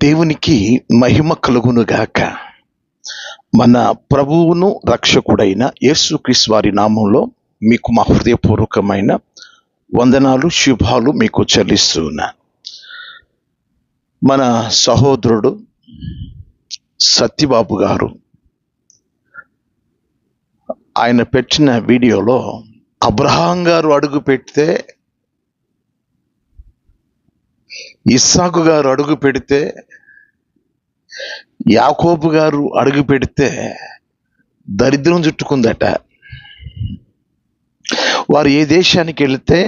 దేవునికి మహిమ కలుగునుగాక. మన ప్రభువును రక్షకుడైన యేసుక్రీస్తు వారి నామంలో మీకు మా హృదయపూర్వకమైన వందనాలు, శుభాలు మీకు చెల్లిస్తూ ఉన్నాను. మన సహోదరుడు సత్యబాబు గారు ఆయన పెట్టిన వీడియోలో అబ్రహాం గారు అడుగు పెడితే, ఇస్సాకు గారు అడుగు పెడితే, యాకోబు గారు అడుగు పెడితే దరిద్రం చుట్టుకుందట. వారు ఏ దేశానికి వెళితే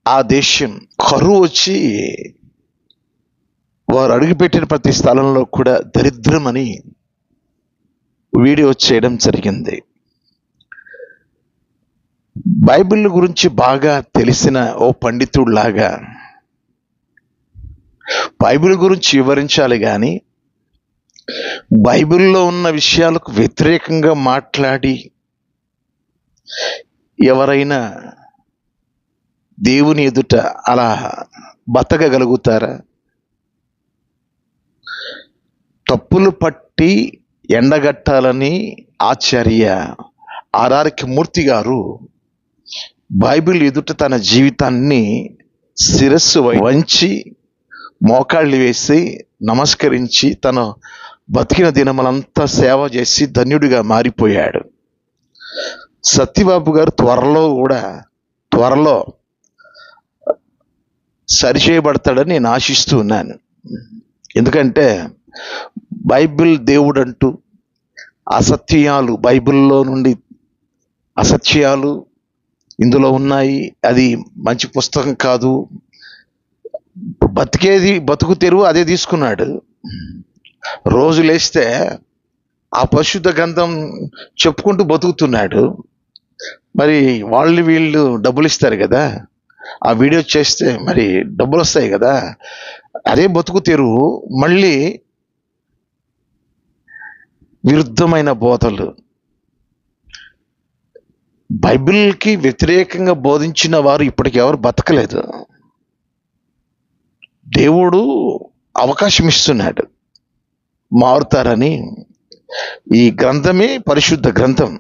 ఆ దేశం కరువు వచ్చి వారు అడుగుపెట్టిన ప్రతి స్థలంలో కూడా దరిద్రం అని వీడియో చేయడం జరిగింది. బైబిల్ గురించి బాగా తెలిసిన ఓ పండితుడిలాగా బైబిల్ గురించి వివరించాలి కానీ బైబిల్లో ఉన్న విషయాలకు వ్యతిరేకంగా మాట్లాడి ఎవరైనా దేవుని ఎదుట అలా బతకగలుగుతారా? తప్పులు పట్టి ఎండగట్టాలని ఆచార్య ఆర్ఆర్కే మూర్తి గారు బైబిల్ ఎదుట తన జీవితాన్ని శిరస్సు వంచి మోకాళ్ళు వేసి నమస్కరించి తను బతికిన దినములంతా సేవ చేసి ధన్యుడిగా మారిపోయాడు. సత్యబాబు గారు త్వరలో సరిచేయబడతాడని నేను ఆశిస్తూ ఉన్నాను. ఎందుకంటే బైబిల్ దేవుడు అంటూ అసత్యాలు, బైబిల్లో నుండి అసత్యాలు ఇందులో ఉన్నాయి, అది మంచి పుస్తకం కాదు, బతుకు తెరువు అదే తీసుకున్నాడు. రోజు లేస్తే ఆ పరిశుద్ధ గ్రంథం చెప్పుకుంటూ బతుకుతున్నాడు. మరి వీళ్ళు డబ్బులు ఇస్తారు కదా, ఆ వీడియో చేస్తే మరి డబ్బులు వస్తాయి కదా, అదే బతుకు తెరువు. మళ్ళీ విరుద్ధమైన బోధలు, బైబిల్కి వ్యతిరేకంగా బోధించిన వారు ఇప్పటికి ఎవరు బతకలేదు. దేవుడు అవకాశం ఇస్తున్నాడు, మారుతారని. ఈ గ్రంథమే పరిశుద్ధ గ్రంథం.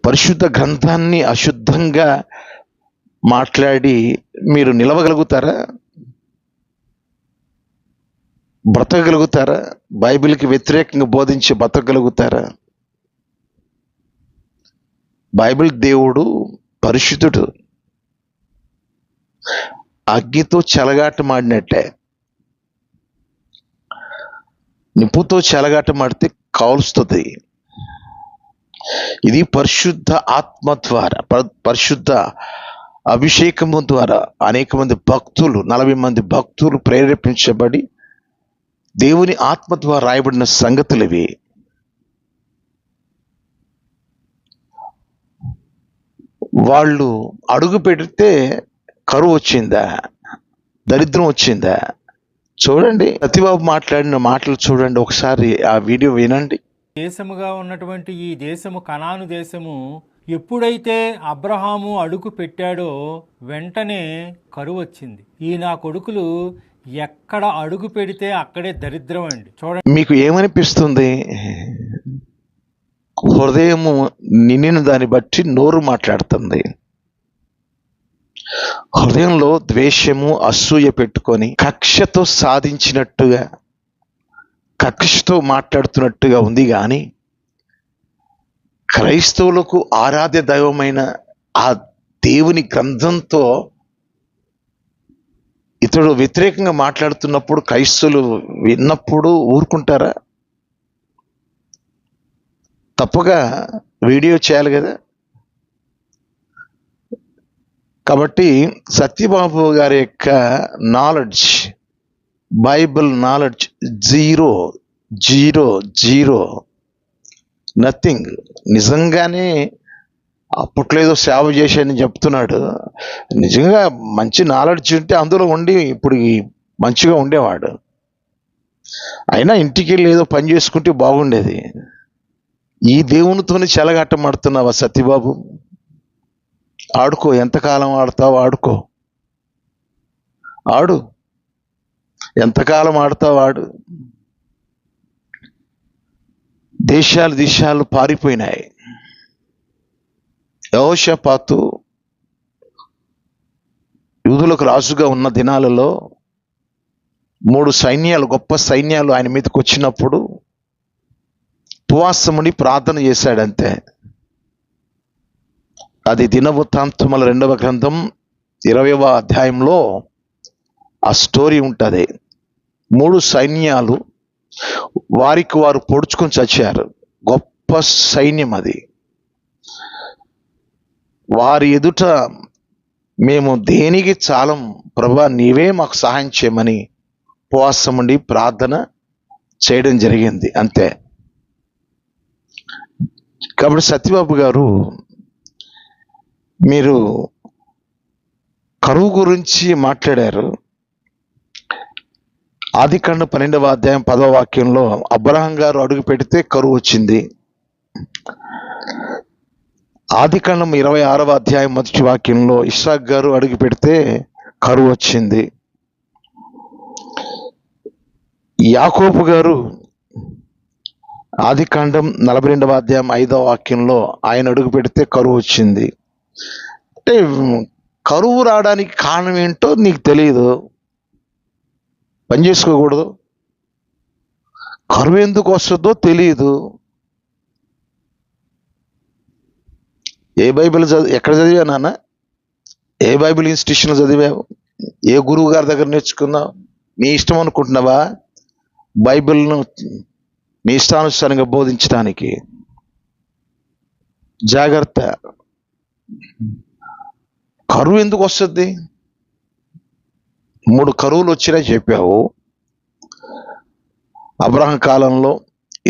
పరిశుద్ధ గ్రంథాన్ని అశుద్ధంగా మాట్లాడి మీరు నిలవగలుగుతారా? బ్రతకగలుగుతారా? బైబిల్కి వ్యతిరేకంగా బోధించి బ్రతకగలుగుతారా? బైబిల్ దేవుడు పరిశుద్ధుడు. అగ్నితో చెలగాటమాడినట్టే, నిప్పుతో చెలగాటమాడితే కాలుస్తుంది. ఇది పరిశుద్ధ ఆత్మ ద్వారా, పరిశుద్ధ అభిషేకము ద్వారా అనేక మంది భక్తులు, 40 మంది భక్తులు ప్రేరేపించబడి దేవుని ఆత్మ ద్వారా రాయబడిన సంగతులు ఇవి. వాళ్ళు అడుగు పెడితే కరువు వచ్చిందా, దరిద్రం వచ్చిందా? చూడండి, సత్యబాబు మాట్లాడిన మాటలు చూడండి, ఒకసారి ఆ వీడియో వినండి. దేశముగా ఉన్నటువంటి ఈ దేశము కనాను దేశము ఎప్పుడైతే అబ్రహాము అడుగు పెట్టాడో వెంటనే కరువు వచ్చింది. ఈ నా కొడుకులు ఎక్కడ అడుగు పెడితే అక్కడే దరిద్రం అండి. చూడండి, మీకు ఏమనిపిస్తుంది? హృదయము నిండిన దాన్ని బట్టి నోరు మాట్లాడుతుంది. హృదయంలో ద్వేషము, అసూయ పెట్టుకొని కక్షతో సాధించినట్టుగా, కక్షతో మాట్లాడుతున్నట్టుగా ఉంది. కానీ క్రైస్తవులకు ఆరాధ్య దైవమైన ఆ దేవుని గ్రంథంతో ఇతడు వ్యతిరేకంగా మాట్లాడుతున్నప్పుడు క్రైస్తవులు విన్నప్పుడు ఊరుకుంటారా? తప్పుగా వీడియో చేయాలి కదా. కాబట్టి సత్యబాబు గారి యొక్క knowledge, Bible knowledge zero, nothing. నిజంగానే అప్పట్లో ఏదో సేవ చేశానని చెప్తున్నాడు. నిజంగా మంచి నాలెడ్జ్ ఉంటే అందులో ఉండి ఇప్పుడు మంచిగా ఉండేవాడు. అయినా ఇంటికి వెళ్ళి ఏదో పని చేసుకుంటే బాగుండేది. ఈ దేవునితోని చెలగాటమాడుతున్నావా సత్యబాబు? ఆడుకో, ఎంతకాలం ఆడతావు ఆడుకో, ఆడు. ఎంతకాలం ఆడతావాడు? దేశాలు పారిపోయినాయి. యెహోషాపాతు యూదులకు రాజుగా ఉన్న దినాలలో 3 సైన్యాలు, గొప్ప సైన్యాలు ఆయన మీదకి వచ్చినప్పుడు ఉపవాసముని ప్రార్థన చేశాడంతే. అది దినవృత్తాంతముల 2వ గ్రంథం 20వ అధ్యాయంలో ఆ స్టోరీ ఉంటుంది. 3 సైన్యాలు వారికి వారు పొడుచుకొని చచ్చారు. గొప్ప సైన్యం అది. వారి ఎదుట మేము దేనికి చాలం ప్రభా, నీవే మాకు సహాయం చేయమని ఉపవాసం ఉండి ప్రార్థన చేయడం జరిగింది అంతే. కాబట్టి సత్యబాబు గారు, మీరు కరువు గురించి మాట్లాడారు. ఆదికాండం 12వ అధ్యాయం 10వ వాక్యంలో అబ్రహాం గారు అడుగు పెడితే కరువు వచ్చింది. ఆదికాండం 26వ అధ్యాయం 1వ వాక్యంలో ఇస్సాకు గారు అడుగు పెడితే కరువు వచ్చింది. యాకోబు గారు ఆదికాండం 42వ అధ్యాయం 5వ వాక్యంలో ఆయన అడుగు పెడితే కరువు వచ్చింది. అంటే కరువు రావడానికి కారణం ఏంటో నీకు తెలియదు, పని చేసుకోకూడదు. కరువు ఎందుకు వస్తుందో తెలియదు. ఏ బైబిల్ ఎక్కడ చదివా నాన్న? ఏ బైబిల్ ఇన్స్టిట్యూషన్లో చదివావు? ఏ గురువు గారి దగ్గర నేర్చుకున్నావు? నీ ఇష్టం అనుకుంటున్నావా బైబిల్ను నీ ఇష్టానుసారంగా బోధించడానికి? జాగ్రత్త. కరువు ఎందుకు వస్తుంది? 3 కరువులు వచ్చినా చెప్పావు. అబ్రహాం కాలంలో,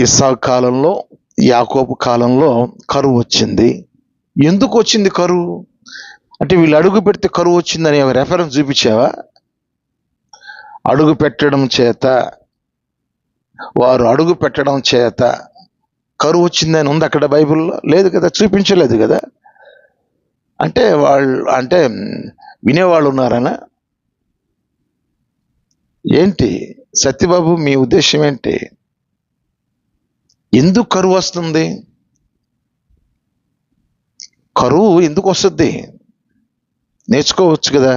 ఇస్సాకు కాలంలో, యాకోబు కాలంలో కరువు వచ్చింది. ఎందుకు వచ్చింది కరువు? అంటే వీళ్ళు అడుగు పెడితే కరువు వచ్చిందని రెఫరెన్స్ చూపించావా? అడుగు పెట్టడం చేత, వారు అడుగు పెట్టడం చేత కరువు వచ్చిందని ఉంది అక్కడ బైబిల్లో? లేదు కదా, చూపించలేదు కదా. అంటే వినేవాళ్ళు ఉన్నారనా ఏంటి? సత్యబాబు, మీ ఉద్దేశం ఏంటి? ఎందుకు కరువు వస్తుంది? కరువు ఎందుకు వస్తుంది నేర్చుకోవచ్చు కదా,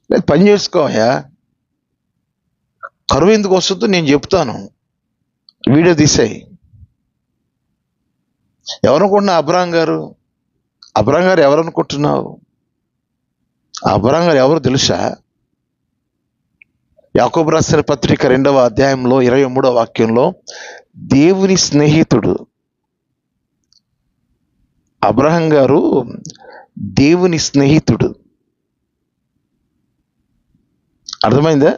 లేదు పని చేసుకోయా. కరువు ఎందుకు వస్తుందో నేను చెప్తాను, వీడియో తీసేయి. ఎవరనుకుంటున్నా? అబ్రహాం గారు ఎవరనుకుంటున్నావు? అబ్రహాం గారు ఎవరు తెలుసా? యాకోబు రాసిన పత్రిక 2వ అధ్యాయంలో 23వ వాక్యంలో దేవుని స్నేహితుడు. అబ్రహాం గారు దేవుని స్నేహితుడు. అర్థమైందా?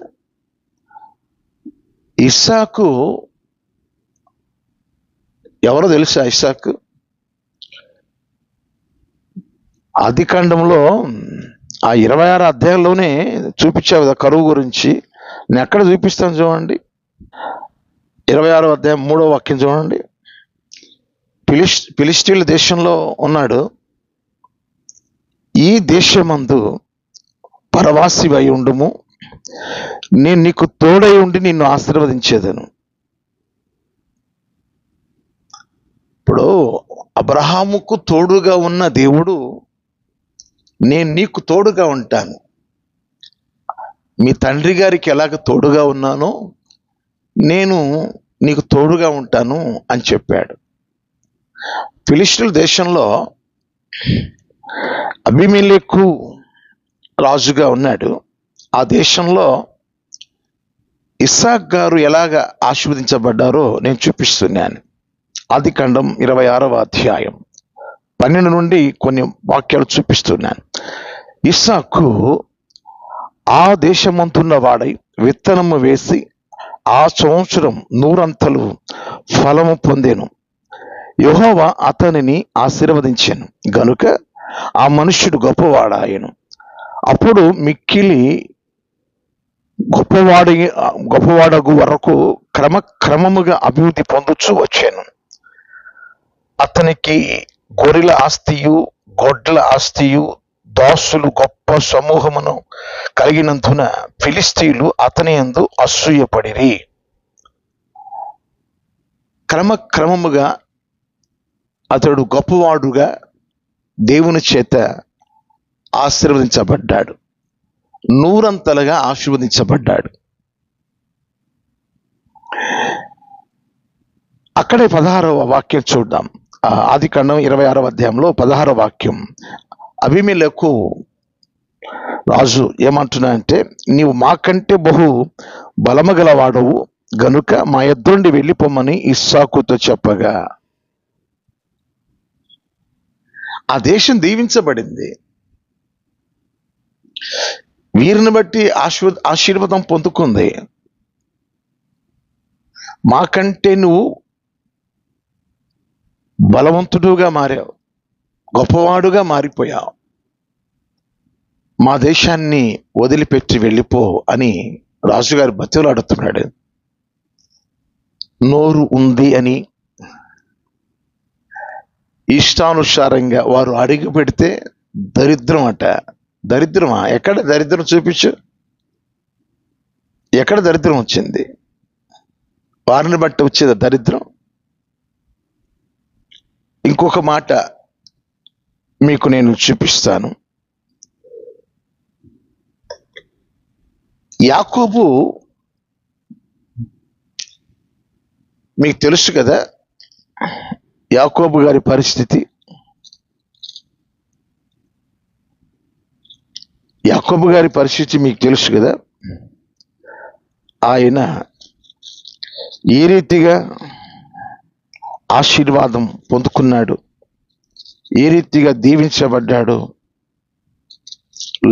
ఇస్సాకు ఎవరో తెలుసా? ఇస్సాకు ఆదికాండంలో ఆ 26వ అధ్యాయంలోనే చూపించావు కదా కరువు గురించి. నేను ఎక్కడ చూపిస్తాను చూడండి. 26వ అధ్యాయం 3వ వాక్యం చూడండి. ఫిలిష్తీయుల దేశంలో ఉన్నాడు. ఈ దేశమందు పరవాసివై ఉండుము, నేను నీకు తోడై ఉండి నిన్ను ఆశీర్వదించేదను. ఇప్పుడు అబ్రహాముకు తోడుగా ఉన్న దేవుడు, నేను నీకు తోడుగా ఉంటాను, మీ తండ్రి గారికి ఎలాగ తోడుగా ఉన్నానో నేను నీకు తోడుగా ఉంటాను అని చెప్పాడు. ఫిలిష్తీయుల దేశంలో అబీమెలెకు రాజుగా ఉన్నాడు. ఆ దేశంలో ఇస్సాకు గారు ఎలాగ ఆశీర్వదించబడ్డారో నేను చూపిస్తున్నాను. ఆదికాండం 26వ అధ్యాయం 12 నుండి కొన్ని వాక్యాలు చూపిస్తున్నాను. ఇస్సాకు ఆ దేశమంతున్న వాడై విత్తనము వేసి ఆ సంవత్సరం 100 అంతలు ఫలము పొందెను. యెహోవా అతనిని ఆశీర్వదించెను గనుక ఆ మనుష్యుడు గొప్పవాడాయను. అప్పుడు మిక్కిలి గొప్పవాడగు వరకు క్రమముగా అభివృద్ధి పొందుచూ వచ్చాను. అతనికి గొర్రెల ఆస్తియు, గొడ్ల ఆస్తియు, దాసులు గొప్ప సమూహమును కలిగినందున ఫిలిస్తీయులు అతని యందు అసూయపడిరి. క్రమక్రమముగా అతడు గొప్పవాడుగా దేవుని చేత ఆశీర్వదించబడ్డాడు, నూరంతలుగా ఆశీర్వదించబడ్డాడు. అక్కడే 16వ వాక్యం చూద్దాం. ఆదికాండం 26వ అధ్యాయంలో 16వ వాక్యం. అబీమెలెకు రాజు ఏమంటున్నా అంటే, నీవు మాకంటే బహు బలము గలవాడవు గనుక మా యొద్ద వెళ్ళిపోమని ఇస్సాకుతో చెప్పగా, ఆ దేశం దీవించబడింది. వీరిని బట్టి ఆశీర్వాదం పొందుకుంది. మాకంటే నువ్వు బలవంతుడుగా మారావు, గొప్పవాడుగా మారిపోయావు, మా దేశాన్ని వదిలిపెట్టి వెళ్ళిపో అని రాజుగారు బతిలాడుతున్నాడు. నోరు ఉంది అని ఇష్టానుసారంగా వారు అడిగి పెడితే దరిద్రం అట. దరిద్రమా? ఎక్కడ దరిద్రం చూపించు. ఎక్కడ దరిద్రం వచ్చింది? వారిని బట్టి వచ్చేది దరిద్రం. ఇంకొక మాట మీకు నేను చూపిస్తాను. యాకోబు మీకు తెలుసు కదా, యాకోబు గారి పరిస్థితి. యాకోబు గారి పరిస్థితి మీకు తెలుసు కదా. ఆయన ఏ రీతిగా ఆశీర్వాదం పొందుకున్నాడు, ఏ రీతిగా దీవించబడ్డాడు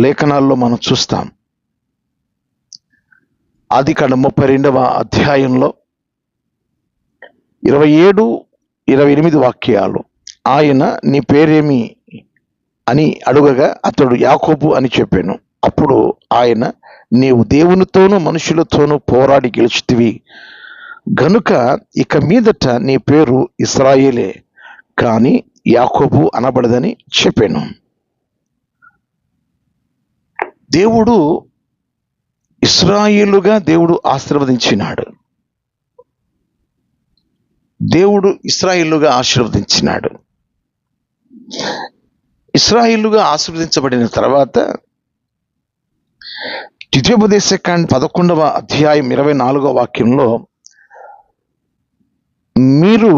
లేఖనాల్లో మనం చూస్తాం. ఆదికాండం 32వ అధ్యాయంలో 27-28 వాక్యాలు. ఆయన నీ పేరేమి అని అడుగగా అతడు యాకోబు అని చెప్పాను. అప్పుడు ఆయన, నీవు దేవునితోనూ మనుషులతోనూ పోరాడి గెలిచితివి గనుక ఇక మీదట నీ పేరు ఇశ్రాయేలే కానీ యాకోబు అనబడదని చెప్పాను. దేవుడు ఇశ్రాయేలుగా దేవుడు ఆశీర్వదించినాడు. దేవుడు ఇశ్రాయేలుగా ఆశీర్వదించినాడు. ఇశ్రాయేలుగా ఆశీర్వదించబడిన తర్వాత ద్వితీయోపదేశకాండ 11వ అధ్యాయం 24వ వాక్యంలో, మీరు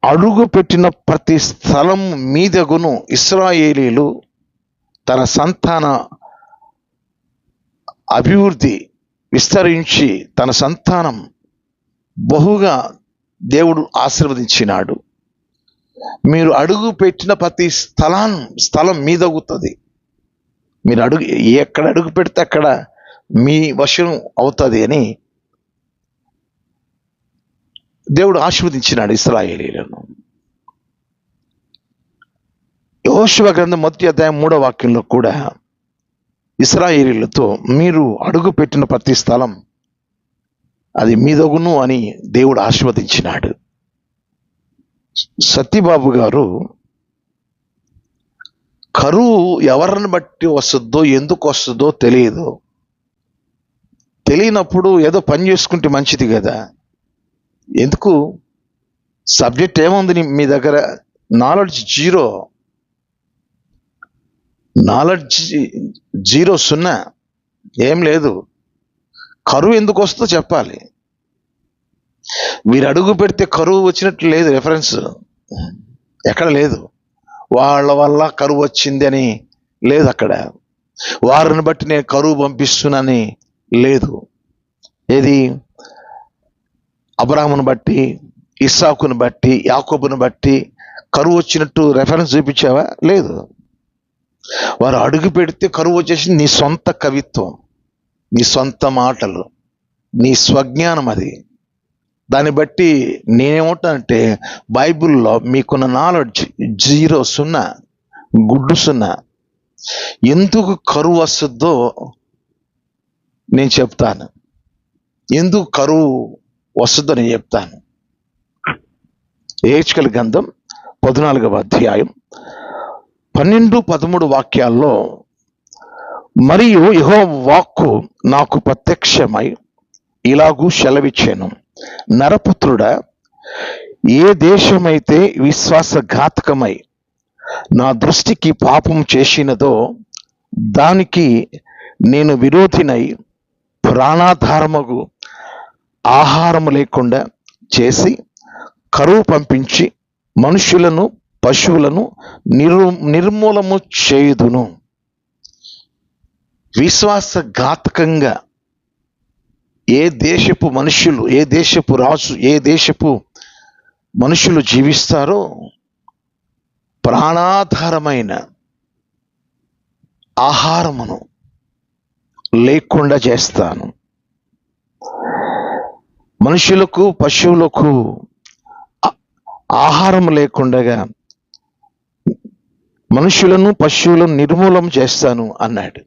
అడుగు పెట్టిన ప్రతి స్థలం మీదగును ఇశ్రాయేలీలు తన సంతాన అభివృద్ధి విస్తరించి తన సంతానం బహుగా దేవుడు ఆశీర్వదించినాడు. మీరు అడుగు పెట్టిన ప్రతి స్థలం మీదగుతుంది. మీరు ఎక్కడ అడుగు పెడితే అక్కడ మీ వశం అవుతుంది అని దేవుడు ఆశీర్వదించినాడు ఇశ్రాయేలీయులను. యెహోషువ గ్రంథం 1వ అధ్యాయం 3వ వాక్యంలో కూడా ఇశ్రాయేలీయులతో, మీరు అడుగు పెట్టిన ప్రతి స్థలం అది మీదగును అని దేవుడు ఆశీర్వదించినాడు. సత్యబాబు గారు, కరువు ఎవరిని బట్టి వస్తుందో ఎందుకు వస్తుందో తెలియనప్పుడు ఏదో పని చేసుకుంటే మంచిది కదా. ఎందుకు? సబ్జెక్ట్ ఏముంది మీ దగ్గర? నాలెడ్జ్ జీరో, సున్నా, ఏం లేదు. కరువు ఎందుకు వస్తుందో చెప్పాలి. మీరు అడుగు పెడితే కరువు వచ్చినట్లు లేదు, రెఫరెన్స్ ఎక్కడ లేదు. వాళ్ళ వల్ల కరువు వచ్చింది అని లేదు అక్కడ. వారిని బట్టి నేను కరువు పంపిస్తున్నానని లేదు. ఏది? అబ్రాహామును బట్టి, ఇస్సాకును బట్టి, యాకోబును బట్టి కరువు వచ్చినట్టు రెఫరెన్స్ చూపించావా? లేదు. వారు అడుగు పెడితే కరువు వచ్చేసి నీ సొంత కవిత్వం, నీ సొంత మాటలు, నీ స్వజ్ఞానం. అది దాన్ని బట్టి నేనేమంటానంటే, బైబిల్లో మీకున్న నాలెడ్జ్ జీరో, సున్నా, గుడ్డు సున్నా. ఎందుకు కరువు వస్తుందో నేను చెప్తాను. ఎందుకు కరువు వస్తుందో నేను చెప్తాను. యెహెజ్కేలు గ్రంథం 14వ అధ్యాయం 12-13 వాక్యాల్లో, మరియు యెహోవా వాక్కు నాకు ప్రత్యక్షమై ఇలాగూ సెలవిచ్చాను, నరపుత్రుడా, ఏ దేశమైతే విశ్వాసఘాతకమై నా దృష్టికి పాపం చేసినదో దానికి నేను విరోధినై ప్రాణాధారమగు ఆహారము లేకుండా చేసి కరువు పంపించి మనుషులను పశువులను నిర్మూలము చేయుదును. విశ్వాసఘాతకంగా ఏ దేశపు మనుషులు, ఏ దేశపు రాజు, ఏ దేశపు మనుషులు జీవిస్తారో ప్రాణాధారమైన ఆహారమును లేకుండా చేస్తాను. మనుషులకు పశువులకు ఆహారం లేకుండా మనుషులను పశువులను నిర్మూలం చేస్తాను అన్నాడు.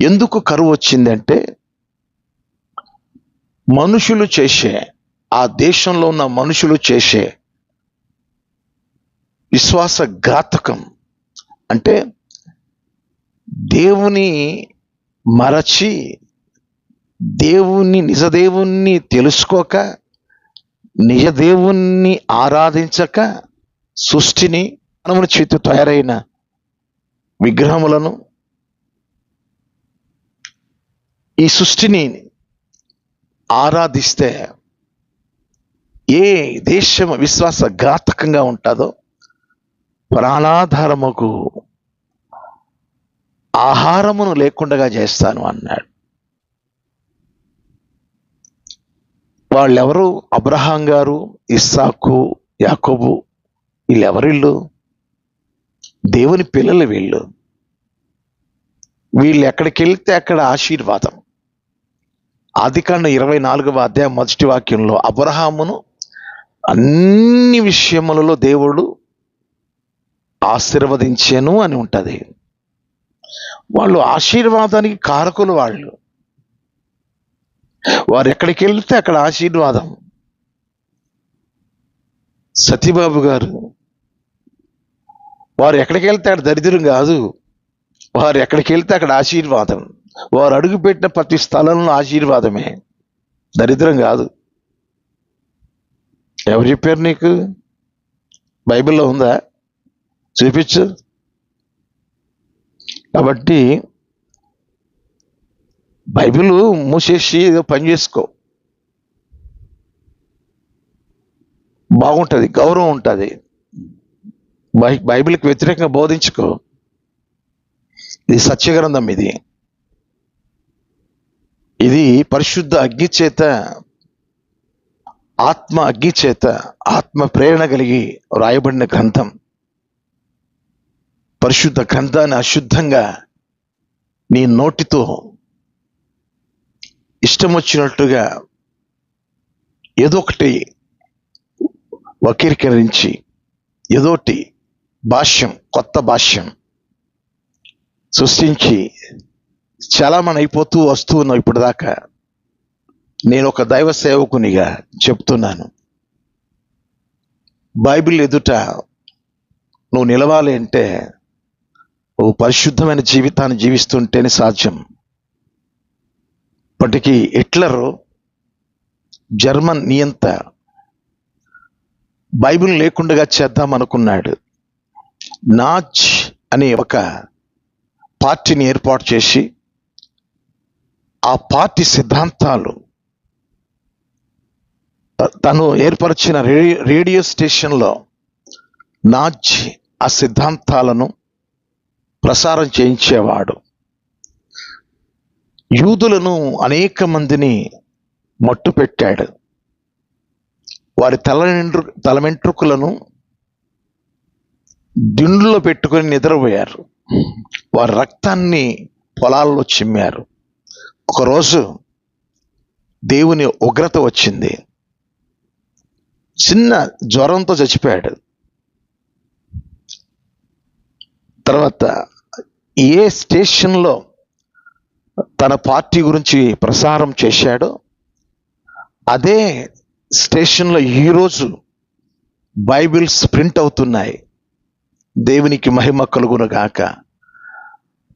ఎందుకు కరువు వచ్చిందంటే, మనుషులు చేసే, ఆ దేశంలో ఉన్న మనుషులు చేసే విశ్వాసఘాతకం, అంటే దేవుని మరచి నిజదేవుణ్ణి తెలుసుకోక, నిజదేవుణ్ణి ఆరాధించక, సృష్టిని మానవుని చేతి తయారైన విగ్రహములను, ఈ సృష్టిని ఆరాధిస్తే ఏ దేశం విశ్వాసఘాతకంగా ఉంటుందో ప్రాణాధారముకు ఆహారమును లేకుండా చేస్తాను అన్నాడు. వాళ్ళెవరు? అబ్రహాం గారు, ఇస్సాకు, యాకోబు, వీళ్ళెవరిళ్ళు? దేవుని పిల్లలు వీళ్ళు. వీళ్ళు ఎక్కడికి వెళ్తే అక్కడ ఆశీర్వాదం. ఆదికాండం 24వ అధ్యాయం 1వ వాక్యంలో అబ్రహామును అన్ని విషయములలో దేవుడు ఆశీర్వదించాను అని ఉంటది. వాళ్ళు ఆశీర్వాదానికి కారకులు. వారు ఎక్కడికి వెళ్తే అక్కడ ఆశీర్వాదం. సతీబాబు గారు, వారు ఎక్కడికి వెళ్తే అక్కడ దరిద్రం కాదు, వారు ఎక్కడికి వెళ్తే అక్కడ ఆశీర్వాదం. వారు అడుగుపెట్టిన ప్రతి స్థలంలో ఆశీర్వాదమే, దరిద్రం కాదు. ఎవరు చెప్పారు నీకు? బైబిల్లో ఉందా? చూపించు. కాబట్టి బైబిల్ మూసేసి ఏదో పని చేసుకో, బాగుంటుంది, గౌరవం ఉంటుంది. బైబిల్కి వ్యతిరేకంగా బోధించుకో. ఇది సత్యగ్రంథం. ఇది పరిశుద్ధ అగ్ని చేత, ఆత్మ అగ్ని చేత, ఆత్మ ప్రేరణ కలిగి రాయబడిన గ్రంథం. పరిశుద్ధ గ్రంథాన్ని అశుద్ధంగా నీ నోటితో ఇష్టం వచ్చినట్టుగా ఏదో ఒకటి వక్రీకరించి, ఏదోటి భాష్యం, కొత్త భాష్యం సృష్టించి చలామణి అయిపోతూ వస్తూ ఉన్నావు. ఇప్పటిదాకా నేను ఒక దైవ సేవకునిగా చెప్తున్నాను, బైబిల్ ఎదుట నువ్వు నిలవాలి అంటే నువ్వు పరిశుద్ధమైన జీవితాన్ని జీవిస్తుంటేనే సాధ్యం. ఇప్పటికీ హిట్లర్, జర్మన్ నియంత, బైబిల్ లేకుండా చేద్దాం అనుకున్నాడు. నాజ్ అనే ఒక పార్టీని ఏర్పాటు చేసి, ఆ పార్టీ సిద్ధాంతాలు, తను ఏర్పరిచిన రేడియో స్టేషన్లో నాజ్ ఆ సిద్ధాంతాలను ప్రసారం చేయించేవాడు. యూదులను అనేక మందిని మట్టు పెట్టాడు. వారి తల వెంట్రుకలను దిండులో పెట్టుకొని నిద్రపోయారు. వారి రక్తాన్ని పొలాల్లో చిమ్మారు. ఒకరోజు దేవుని ఉగ్రత వచ్చింది. చిన్న జ్వరంతో చచ్చిపోయాడు. తర్వాత ఏ స్టేషన్లో తన పార్టీ గురించి ప్రసారం చేశాడో అదే స్టేషన్లో ఈరోజు బైబిల్స్ ప్రింట్ అవుతున్నాయి. దేవునికి మహిమ కలుగును గాక.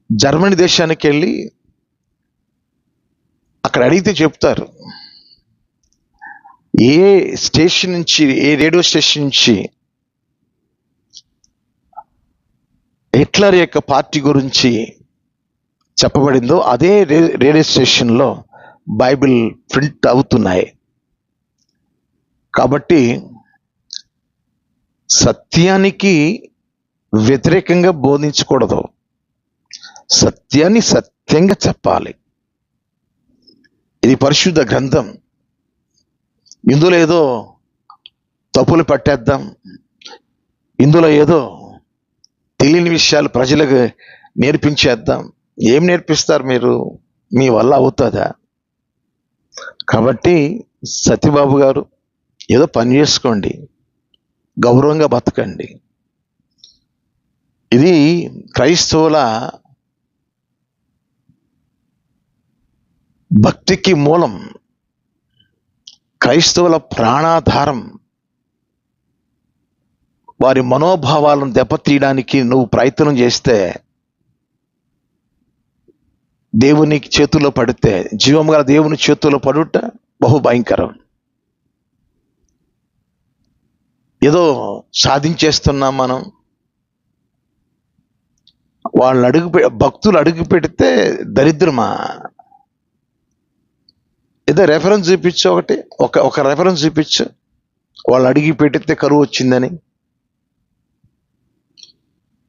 జర్మనీ దేశానికి వెళ్ళి అక్కడ అడిగితే చెప్తారు, ఏ స్టేషన్ నుంచి, ఏ రేడియో స్టేషన్ నుంచి హిట్లర్ యొక్క పార్టీ గురించి చెప్పబడిందో అదే రేడియో స్టేషన్లో బైబిల్ ప్రింట్ అవుతున్నాయి. కాబట్టి సత్యానికి వ్యతిరేకంగా బోధించకూడదు, సత్యాన్ని సత్యంగా చెప్పాలి. ఇది పరిశుద్ధ గ్రంథం. ఇందులో ఏదో తప్పులు పట్టేద్దాం, ఇందులో ఏదో తెలియని విషయాలు ప్రజలకు నేర్పించేద్దాం. ఏం నేర్పిస్తారు మీరు? మీ వల్ల అవుతుందా? కాబట్టి సత్యబాబు గారు ఏదో పని చేసుకోండి, గౌరవంగా బతకండి. ఇది క్రైస్తవుల భక్తికి మూలం, క్రైస్తవుల ప్రాణాధారం. వారి మనోభావాలను దెబ్బతీయడానికి నువ్వు ప్రయత్నం చేస్తే, దేవుని చేతుల్లో పడితే, జీవం గల దేవుని చేతుల్లో పడుట బహు భయంకరం. ఏదో సాధించేస్తున్నాం మనం. వాళ్ళని భక్తులు అడుగు పెడితే దరిద్రమా? ఏదో రెఫరెన్స్ చూపించు, ఒక రెఫరెన్స్ చూపించు. వాళ్ళు అడిగి పెడితే కరువు వచ్చిందని.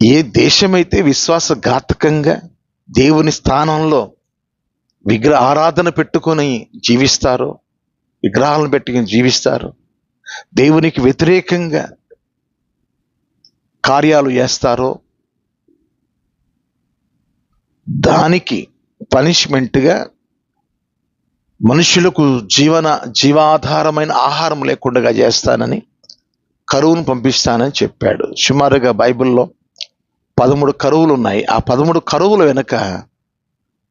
ఏ దేశమైతే విశ్వాసఘాతకంగా దేవుని స్థానంలో విగ్రహ ఆరాధన పెట్టుకొని జీవిస్తారో, విగ్రహాలను పెట్టుకుని జీవిస్తారో, దేవునికి వ్యతిరేకంగా కార్యాలు చేస్తారో, దానికి పనిష్మెంట్గా మనుషులకు జీవాధారమైన ఆహారం లేకుండా చేస్తానని, కరువును పంపిస్తానని చెప్పాడు. సుమారుగా బైబిల్లో 13 కరువులు ఉన్నాయి. ఆ 13 కరువుల వెనుక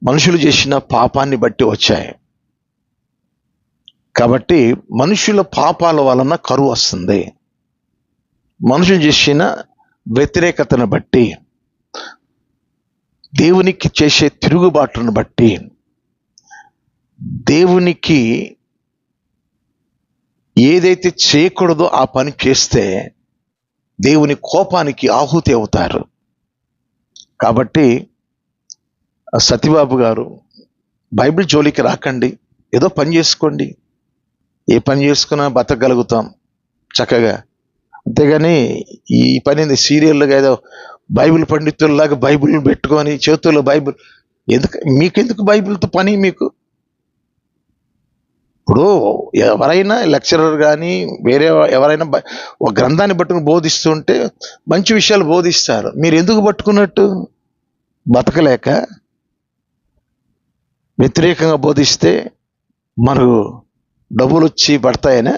మనుషులు చేసిన పాపాన్ని బట్టి వచ్చాయి. కాబట్టి మనుషుల పాపాల వలన కరువు వస్తుంది. మనుషులు చేసిన వ్యతిరేకతను బట్టి, దేవునికి చేసే తిరుగుబాటును బట్టి, దేవునికి ఏదైతే చేయకూడదో ఆ పని చేస్తే దేవుని కోపానికి ఆహుతి అవుతారు. కాబట్టి సతీబాబు గారు బైబిల్ జోలికి రాకండి, ఏదో పని చేసుకోండి. ఏ పని చేసుకున్నా బతకగలుగుతాం చక్కగా. అంతేగాని ఈ పని సీరియల్గా ఏదో బైబిల్ పండితుల్లాగా బైబిల్ పెట్టుకొని చేతుల్లో బైబిల్ మీకెందుకు బైబిల్తో పని? మీకు ఇప్పుడు ఎవరైనా లెక్చరర్ కానీ వేరే ఎవరైనా ఒక గ్రంథాన్ని పట్టుకుని బోధిస్తుంటే మంచి విషయాలు బోధిస్తారు. మీరు ఎందుకు పట్టుకున్నట్టు? బతకలేక వ్యతిరేకంగా బోధిస్తే మనకు డబ్బులు వచ్చి పడతాయనే.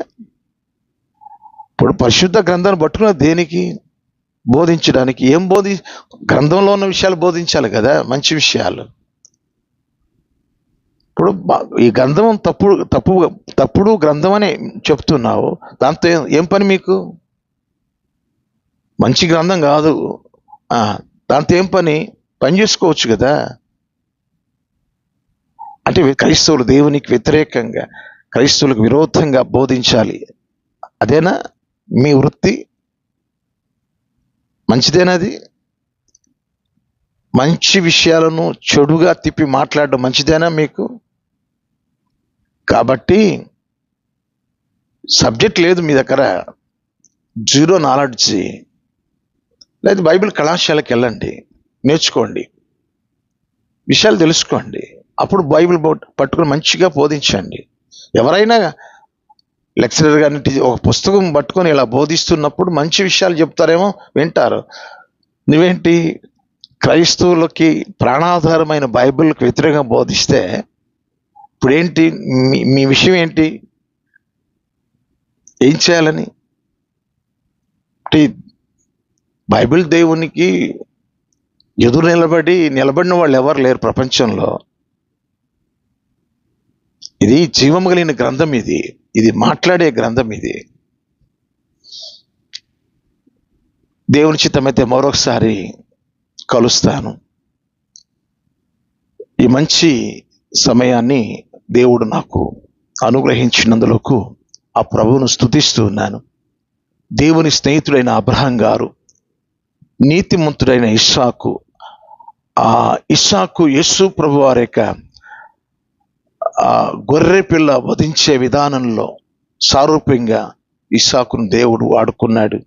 ఇప్పుడు పరిశుద్ధ గ్రంథాన్ని పట్టుకున్న దేనికి? బోధించడానికి. ఏం గ్రంథంలో ఉన్న విషయాలు బోధించాలి కదా, మంచి విషయాలు. ఇప్పుడు ఈ గ్రంథం తప్పుడు గ్రంథం అని చెప్తున్నావు, దాంతో ఏం పని మీకు? మంచి గ్రంథం కాదు, దాంతో ఏం పని? పని చేసుకోవచ్చు కదా. అంటే క్రైస్తవులు దేవునికి వ్యతిరేకంగా, క్రైస్తవులకు విరోధంగా బోధించాలి. అదేనా మీ వృత్తి? మంచిదేనాది? మంచి విషయాలను చెడుగా తిప్పి మాట్లాడడం మంచిదేనా మీకు? కాబట్టి సబ్జెక్ట్ లేదు మీ దగ్గర, జీరో నాలెడ్జ్, లేదా బైబిల్ కళాశాలకు వెళ్ళండి, నేర్చుకోండి, విషయాలు తెలుసుకోండి. అప్పుడు బైబిల్ పట్టుకుని మంచిగా బోధించండి. ఎవరైనా లెక్చరర్ గారిని ఒక పుస్తకం పట్టుకొని ఇలా బోధిస్తున్నప్పుడు మంచి విషయాలు చెప్తారేమో, వింటారు. నువ్వేంటి క్రైస్తవులకి ప్రాణాధారమైన బైబిల్కి వ్యతిరేకంగా బోధిస్తే ఇప్పుడు ఏంటి? మీ విషయం ఏంటి? ఏం చేయాలని? బైబిల్ దేవునికి ఎదురు నిలబడిన వాళ్ళు ఎవరు లేరు ప్రపంచంలో. ఇది జీవం కలిగిన గ్రంథం, ఇది మాట్లాడే గ్రంథం. ఇది దేవుని చిత్తమైతే మరొకసారి కలుస్తాను. ఈ మంచి సమయాన్ని దేవుడు నాకు అనుగ్రహించినందులకు ఆ ప్రభువును స్తుతిస్తూ ఉన్నాను. దేవుని స్నేహితుడైన అబ్రహాం గారు, నీతిమంతుడైన ఇస్సాకు, ఆ ఇస్సాకు యేసు ప్రభు వారి యొక్క ఆ గొర్రె పిల్ల వధించే విధానంలో సారూప్యంగా ఇస్సాకును దేవుడు వాడుకున్నాడు.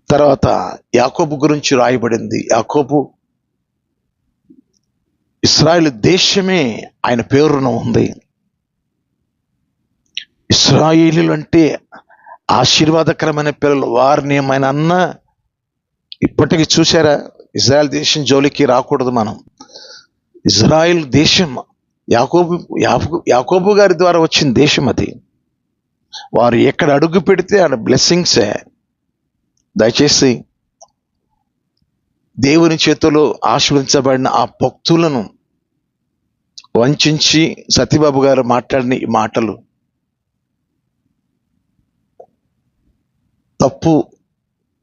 తర్వాత యాకోబు గురించి రాయబడింది. యాకోబు ఇశ్రాయేలు దేశమే ఆయన పేరున ఉంది. ఇశ్రాయేలీలు అంటే ఆశీర్వాదకరమైన పిల్లలు. వారిని ఏమైనా అన్నా ఇప్పటికీ చూసారా, ఇజ్రాయెల్ దేశం జోలికి రాకూడదు మనం. ఇజ్రాయెల్ దేశం యాకోబు గారి ద్వారా వచ్చిన దేశం అది. వారు ఎక్కడ అడుగు పెడితే ఆడ బ్లెస్సింగ్సే. దయచేసి దేవుని చేతిలో ఆశీర్వదించబడిన ఆ భక్తులను వంచి సత్యబాబు గారు మాట్లాడిన ఈ మాటలు తప్పు,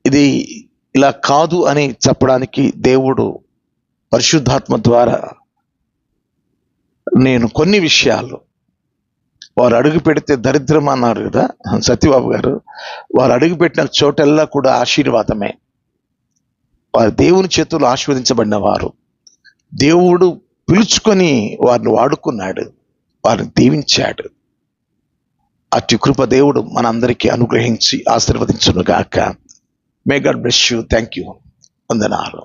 ఇది ఇలా కాదు అని చెప్పడానికి దేవుడు పరిశుద్ధాత్మ ద్వారా నేను కొన్ని విషయాలు, వారు అడుగు పెడితే దరిద్రం అన్నారు కదా సత్యబాబు గారు, వారు అడుగు పెట్టిన చోటల్లా కూడా ఆశీర్వాదమే. వారు దేవుని చేతులు ఆశీర్వదించబడిన వారు. దేవుడు పిలుచుకొని వారిని వాడుకున్నాడు, వారిని దీవించాడు. అట్టి కృప దేవుడు మనందరికీ అనుగ్రహించి ఆశీర్వదించును గాక. May God bless you. Thank you. వందనాలు.